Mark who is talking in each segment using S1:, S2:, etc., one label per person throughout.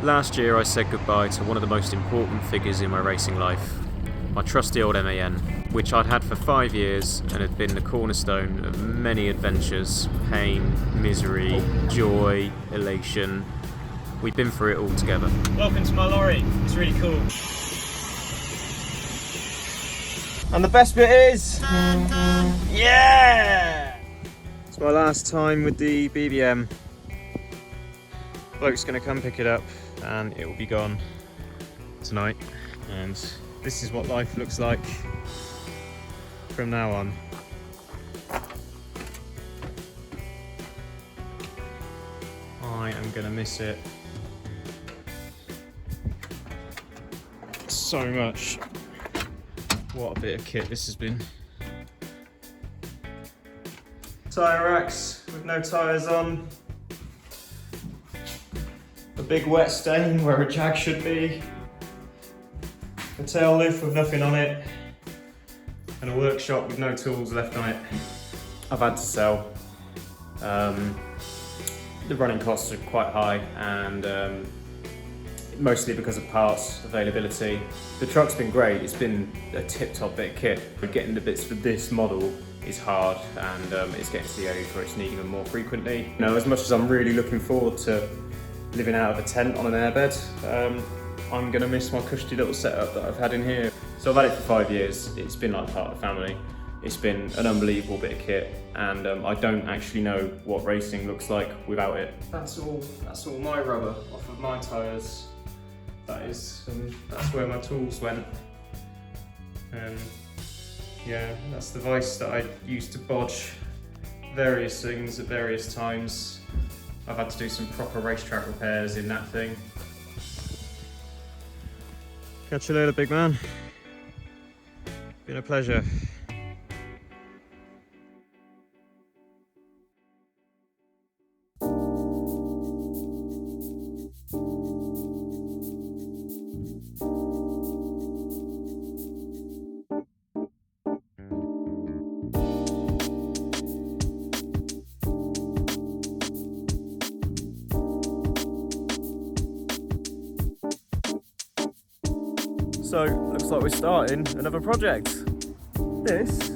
S1: Last year I said goodbye to one of the most important figures in my racing life, my trusty old MAN, which I'd had for 5 years and had been the cornerstone of many adventures, pain, misery, joy, elation. We'd been through it all together.
S2: Welcome to my lorry, it's really cool. And the best bit is, yeah! It's my last time with the BBM. Bloke's gonna come pick it up and it will be gone tonight. And this is what life looks like from now on. I am gonna miss it so much. What a bit of kit this has been. Tyre racks with no tyres on. A big wet stain where a jag should be. A tail lift with nothing on it. And a workshop with no tools left on it. I've had to sell. The running costs are quite high and mostly because of parts availability. The truck's been great, it's been a tip-top bit of kit. But getting the bits for this model is hard and it's getting to the age where it's needing them more frequently. You know, as much as I'm really looking forward to living out of a tent on an airbed, I'm gonna miss my cushy little setup that I've had in here. So I've had it for 5 years, it's been like part of the family. It's been an unbelievable bit of kit and I don't actually know what racing looks like without it. That's all my rubber off of my tyres. That's where my tools went. Yeah, that's the vice that I used to bodge various things at various times. I've had to do some proper racetrack repairs in that thing. Catch you later, big man. Been a pleasure. So, looks like we're starting another project. This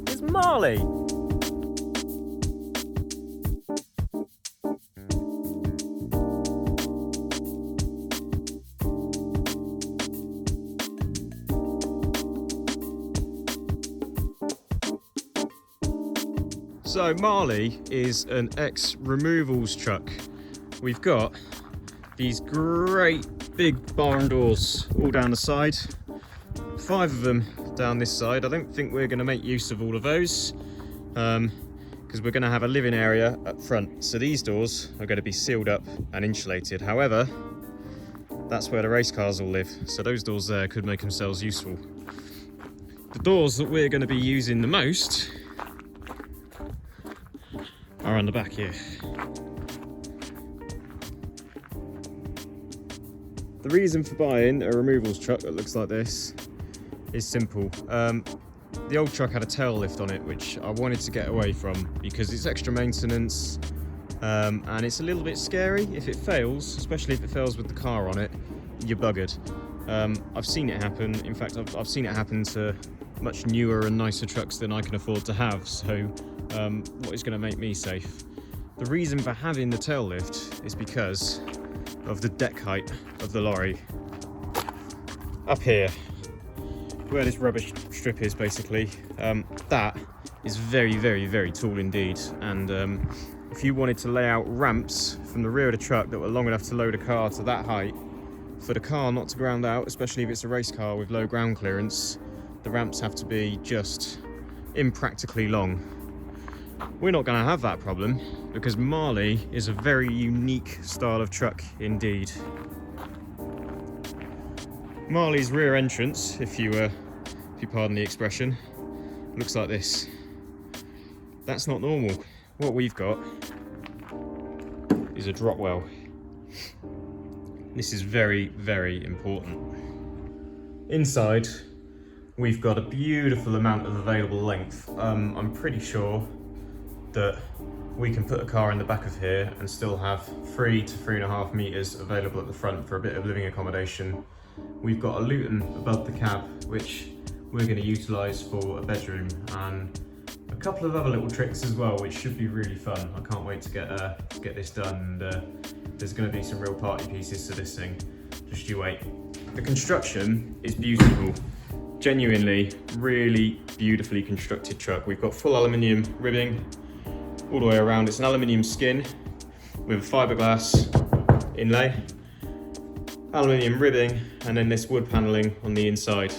S2: is Marley. So Marley is an ex-removals truck. We've got these great big barn doors all down the side, 5 of them down this side. I don't think we're going to make use of all of those because we're going to have a living area up front. So these doors are going to be sealed up and insulated. However, that's where the race cars will live. So those doors there could make themselves useful. The doors that we're going to be using the most are on the back here. The reason for buying a removals truck that looks like this is simple. The old truck had a tail lift on it, which I wanted to get away from because it's extra maintenance and it's a little bit scary. If it fails, especially if it fails with the car on it, you're buggered. I've seen it happen. In fact, I've seen it happen to much newer and nicer trucks than I can afford to have. So what is going to make me safe? The reason for having the tail lift is because of the deck height of the lorry. Up here, where this rubbish strip is basically, that is very, very, very tall indeed. And if you wanted to lay out ramps from the rear of the truck that were long enough to load a car to that height, for the car not to ground out, especially if it's a race car with low ground clearance, the ramps have to be just impractically long. We're not going to have that problem because Marley is a very unique style of truck indeed. Marley's rear entrance, if you pardon the expression, looks like this. That's not normal. What we've got is a drop well. This is very, very important. Inside, we've got a beautiful amount of available length. I'm pretty sure that we can put a car in the back of here and still have 3 to 3.5 meters available at the front for a bit of living accommodation. We've got a Luton above the cab, which we're going to utilize for a bedroom, and a couple of other little tricks as well, which should be really fun. I can't wait to get this done, and there's going to be some real party pieces to this thing. Just you wait. The construction is beautiful. Genuinely, really beautifully constructed truck. We've got full aluminium ribbing all the way around. It's an aluminium skin with fiberglass inlay, aluminium ribbing, and then this wood paneling on the inside.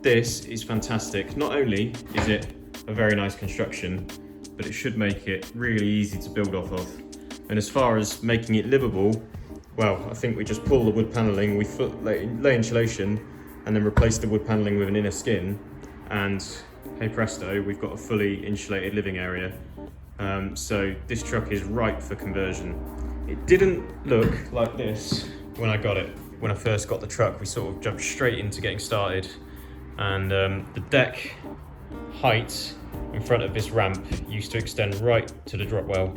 S2: This is fantastic. Not only is it a very nice construction, but it should make it really easy to build off of. And as far as making it livable, well, I think we just pull the wood paneling, we lay insulation, and then replace the wood paneling with an inner skin, and hey presto, we've got a fully insulated living area. So this truck is ripe for conversion. It didn't look like this when I got it. When I first got the truck, we sort of jumped straight into getting started, and the deck height in front of this ramp used to extend right to the drop well,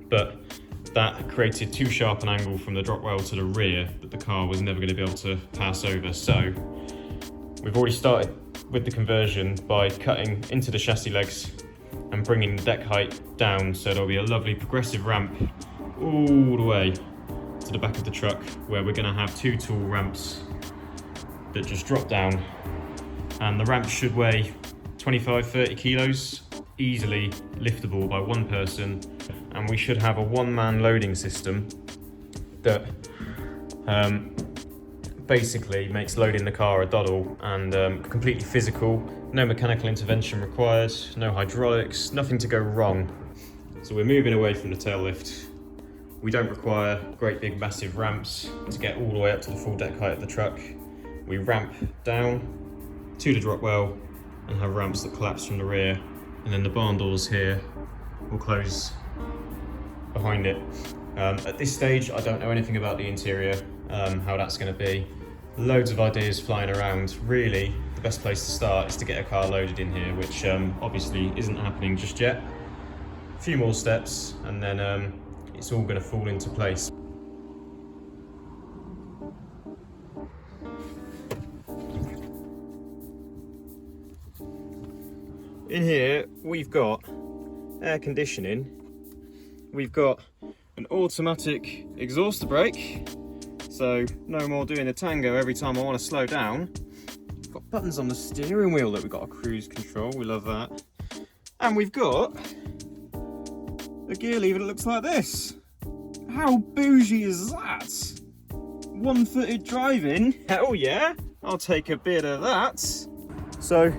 S2: but that created too sharp an angle from the drop well to the rear that the car was never going to be able to pass over. So we've already started with the conversion by cutting into the chassis legs and bringing the deck height down, so there'll be a lovely progressive ramp all the way to the back of the truck, where we're going to have 2 tool ramps that just drop down, and the ramp should weigh 25-30 kilos, easily liftable by one person, and we should have a one-man loading system that basically makes loading the car a doddle, and completely physical. No mechanical intervention required, no hydraulics, nothing to go wrong. So we're moving away from the tail lift. We don't require great big massive ramps to get all the way up to the full deck height of the truck. We ramp down to the drop well and have ramps that collapse from the rear, and then the barn doors here will close behind it. At this stage, I don't know anything about the interior, how that's going to be. Loads of ideas flying around. Really, the best place to start is to get a car loaded in here, which obviously isn't happening just yet. A few more steps, and then it's all going to fall into place. In here, we've got air conditioning. We've got an automatic exhaust brake, so no more doing a tango every time I want to slow down. We've got buttons on the steering wheel that we've got a cruise control, we love that. And we've got a gear lever that looks like this. How bougie is that? One-footed driving, hell yeah, I'll take a bit of that. So,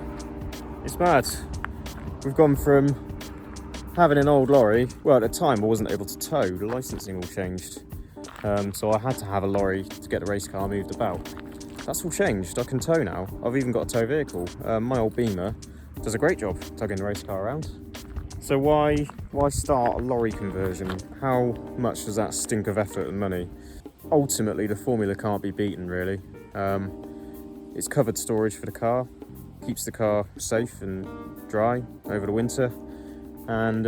S2: it's mad. We've gone from having an old lorry, well at the time I wasn't able to tow, the licensing all changed. So I had to have a lorry to get the race car moved about. That's all changed, I can tow now. I've even got a tow vehicle. My old Beamer does a great job tugging the race car around. So why start a lorry conversion? How much does that stink of effort and money? Ultimately the formula can't be beaten really. It's covered storage for the car, keeps the car safe and dry over the winter, and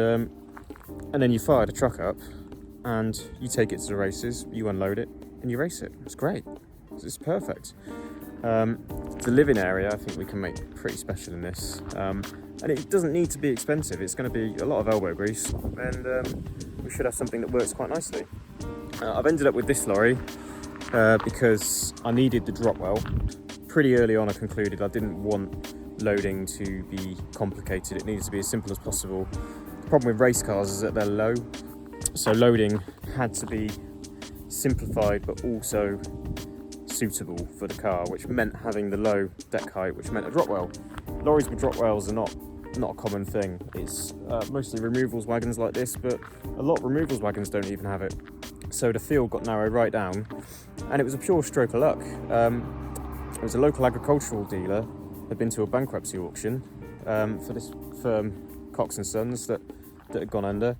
S2: then you fire the truck up and you take it to the races, you unload it and you race it. It's great, it's perfect. The living area I think we can make pretty special in this, and it doesn't need to be expensive. It's going to be a lot of elbow grease, and we should have something that works quite nicely. I've ended up with this lorry because I needed the drop well. Pretty early on I concluded I didn't want loading to be complicated, it needed to be as simple as possible. The problem with race cars is that they're low, so loading had to be simplified but also suitable for the car, which meant having the low deck height, which meant a drop well. Lorries with drop wells are not a common thing. It's mostly removals wagons like this, but a lot of removals wagons don't even have it. So the field got narrowed right down, and it was a pure stroke of luck. It was a local agricultural dealer had been to a bankruptcy auction for this firm, Cox & Sons, that had gone under.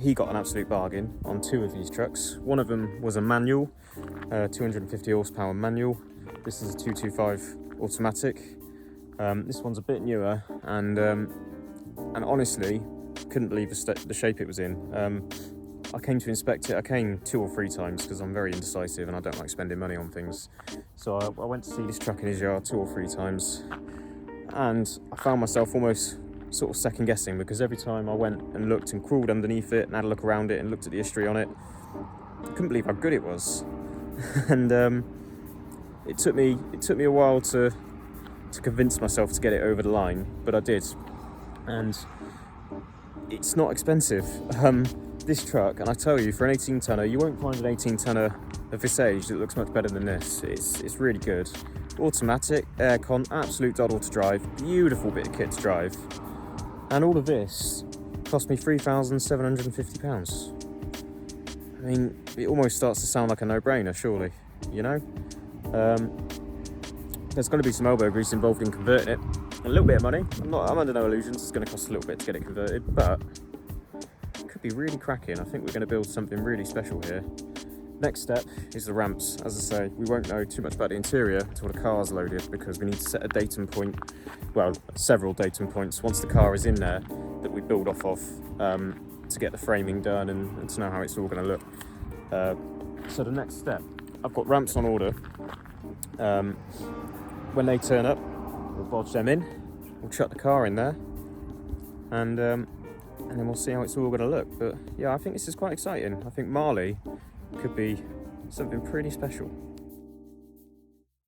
S2: He got an absolute bargain on 2 of these trucks. One of them was a manual, 250 horsepower manual. This is a 225 automatic. This one's a bit newer, and honestly,
S1: couldn't believe the shape it was in. I came to inspect it. I came 2 or 3 times because I'm very indecisive and I don't like spending money on things. So I went to see this truck in his yard 2 or 3 times, and I found myself almost sort of second guessing, because every time I went and looked and crawled underneath it and had a look around it and looked at the history on it, I couldn't believe how good it was. And it took me a while to convince myself to get it over the line, but I did. And it's not expensive. This truck, and I tell you, for an 18 tonner, you won't find an 18 tonner of this age that looks much better than this. It's really good. Automatic, aircon, absolute doddle to drive, beautiful bit of kit to drive. And all of this cost me £3,750. I mean, it almost starts to sound like a no-brainer, surely, you know? There's going to be some elbow grease involved in converting it. A little bit of money. I'm under no illusions it's going to cost a little bit to get it converted, but it could be really cracking. I think we're going to build something really special here. Next step is the ramps. As I say, we won't know too much about the interior until the car's loaded, because we need to set a datum point, well, several datum points once the car is in there that we build off of, to get the framing done and to know how it's all going to look. So the next step, I've got ramps on order. When they turn up, we'll bodge them in, we'll chuck the car in there, and then we'll see how it's all going to look. But yeah, I think this is quite exciting. I think Marley could be something pretty special.